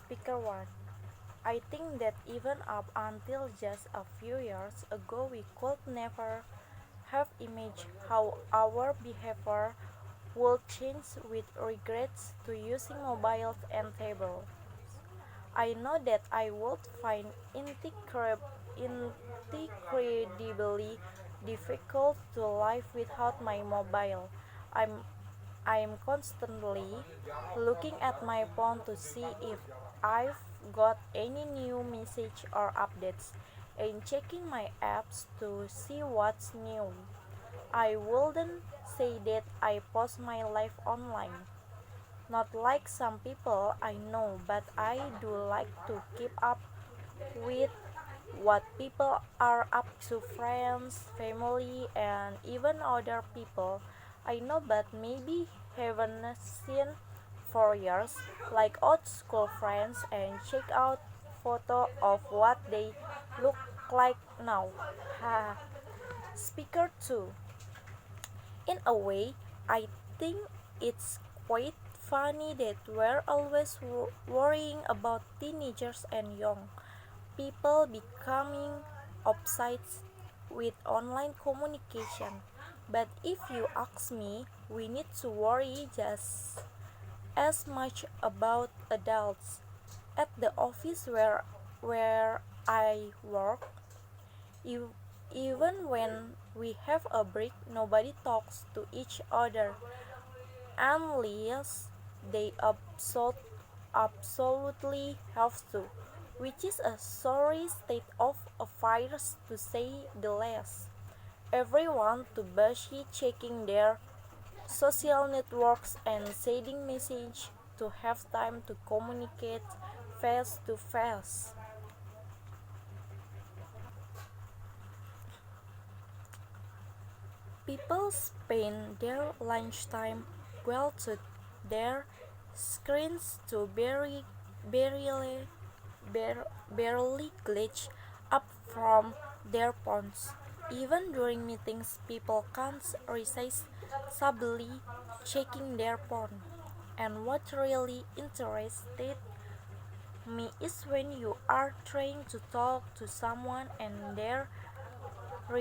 Speaker 1. I think that even up until just a few years ago, we could never have imagined how our behavior would change with regards to using mobiles and tablets. I know that I would find incredibly difficult to live without my mobile. I'm I'm constantly looking at my phone to see if I've got any new message or updates and checking my apps to see what's new. I wouldn't say that I post my life online. Not like some people I know, but I do like to keep up with what people are up to, friends, family, and even other people I know but maybe haven't seen for years, like old school friends, and check out photo of what they look like now. Ha. Speaker 2. In a way, I think it's quite funny that we're always worrying about teenagers and young people becoming obsessed with online communication. But if you ask me, we need to worry just as much about adults. At the office where I work, ev- even when we have a break, nobody talks to each other unless they absolutely have to, which is a sorry state of affairs to say the least. Everyone too busy checking their social networks and sending messages to have time to communicate face to face. People spend their lunchtime glued to their screens to barely, barely glitch up from their phones. Even during meetings, people can't resist subtly checking their phone. And what really interested me is when you are trying to talk to someone and they're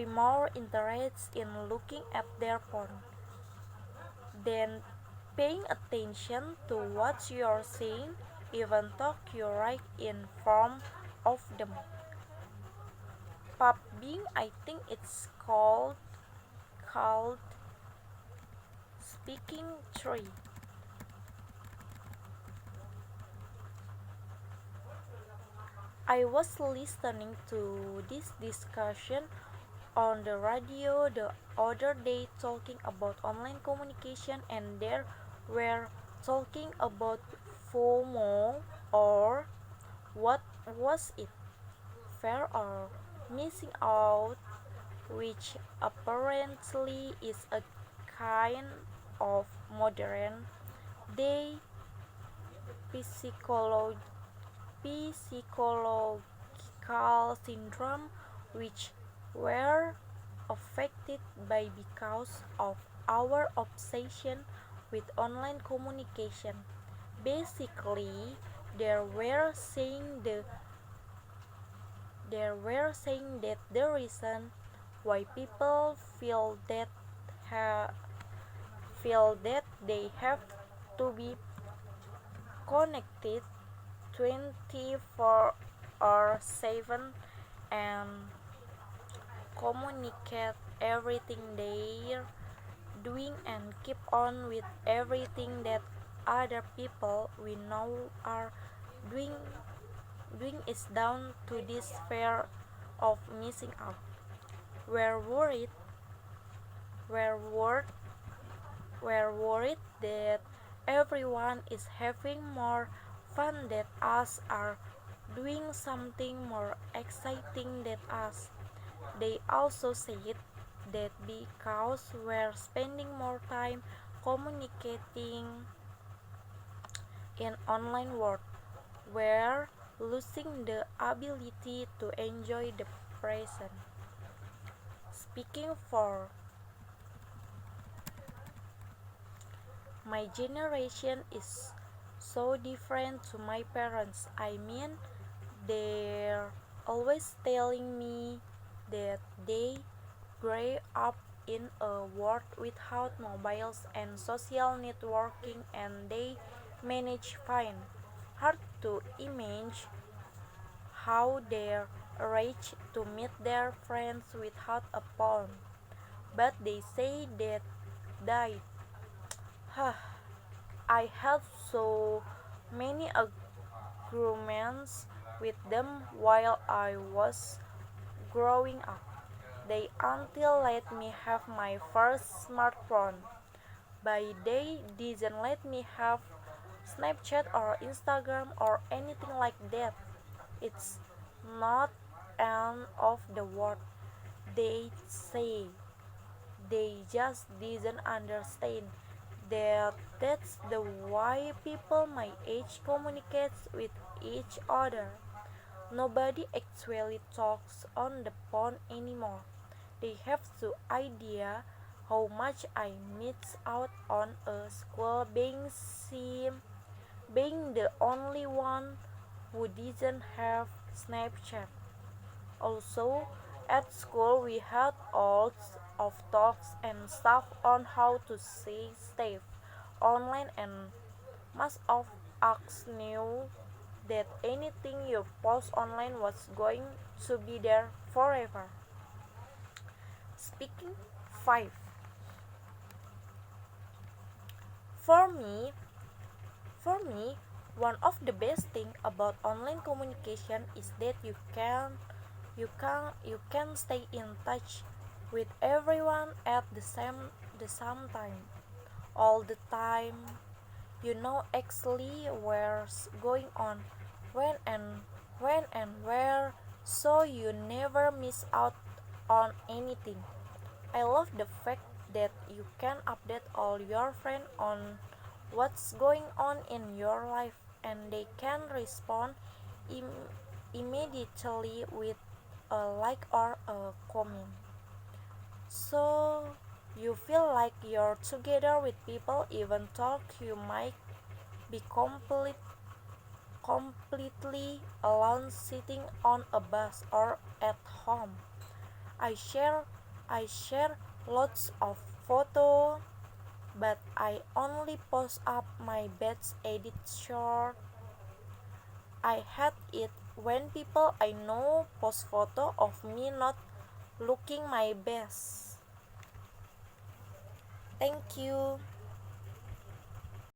more interested in looking at their phone than paying attention to what you're saying, even though you're right in front of them. Being, I think it's called speaking tree. I was listening to this discussion on the radio the other day talking about online communication, and they were talking about FOMO, or what was it, fear or missing out, which apparently is a kind of modern day psycholo- psychological syndrome which were affected by because of our obsession with online communication. Basically, they were saying that the reason why people ha- feel that they have to be connected 24 or 7 and communicate everything they're doing and keep on with everything that other people we know are doing is down to this fear of missing out. We're worried we're worried we're worried that everyone is having more fun than us, are doing something more exciting than us. They also said that because we're spending more time communicating in online world, we're losing the ability to enjoy the present. Speaking for my generation is so different to my parents. I mean, they're always telling me that they grew up in a world without mobiles and social networking and they manage fine. Hard to imagine how they arrange to meet their friends without a phone. But they say that died. I had so many arguments with them while I was growing up. They until let me have my first smartphone. But they didn't let me have Snapchat or Instagram or anything like that. It's not end of the world. They say they just didn't understand that that's the way people my age communicates with each other. Nobody actually talks on the phone anymore. They have no idea how much I miss out on a school being the only one who didn't have Snapchat. Also, at school we had lots of talks and stuff on how to stay safe online and most of us knew that anything you post online was going to be there forever. Speaking 5. For me, for me, one of the best thing about online communication is that you can stay in touch with everyone at the same time all the time. You know exactly what's going on when and where, so you never miss out on anything. I love the fact that you can update all your friends on what's going on in your life and they can respond Im- immediately with a like or a comment. So you feel like you're together with people even though you might be completely alone sitting on a bus or at home. I share I share lots of photos, but I only post up my best edit short. I hate it when people I know post photo of me not looking my best. Thank you.